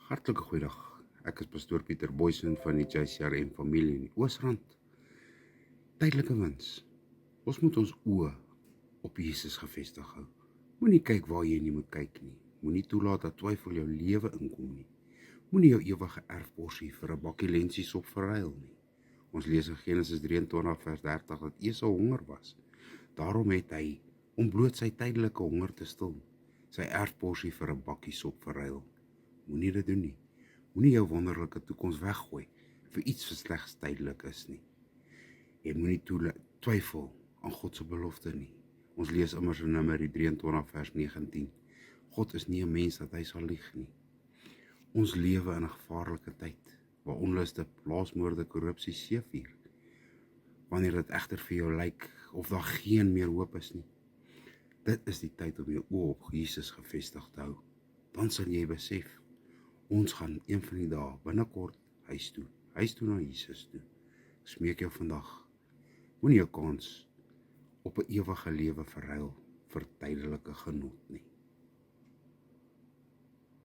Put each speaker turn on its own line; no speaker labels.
Hartlike goeiedag. Ek is pastoor Pieter Boysen van die JCRM familie in die Oosrand. Tydelike wins. Ons moet ons oë op Jesus gefestig hou. Moenie kyk waar jy nie moet kyk nie. Moenie toelaat dat twyfel jou lewe inkom nie. Moenie jou ewige erfborsie vir 'n bakkie lensiesop verruil nie. Ons lees in Genesis 23 vers 30 dat Esau honger was. Daarom het hy, om bloot sy tydelike honger te stil, sy erfborsie vir 'n bakkie sop verruil. Moenie dit doen nie. Moenie jou wonderlike toekoms weggooi vir iets wat slegs tydelik is nie. Jy moenie twyfel aan God se belofte nie. Ons lees immers in Numeri 23 vers 19. God is nie 'n mens dat hy sal lieg nie. Ons lewe in 'n gevaarlike tyd, waar onluste, plaasmoorde, korrupsie seevier. Wanneer dit egter vir jou lyk of daar geen meer hoop is nie, dit is die tyd om jou oë op Jesus gefestig te hou. Dan sal jy besef, ons gaan een van die dae binnekort huis toe na Jesus toe. Ek smeek jou vandag, moenie jou kans op 'n ewige lewe verruil vir tydelike genot nie.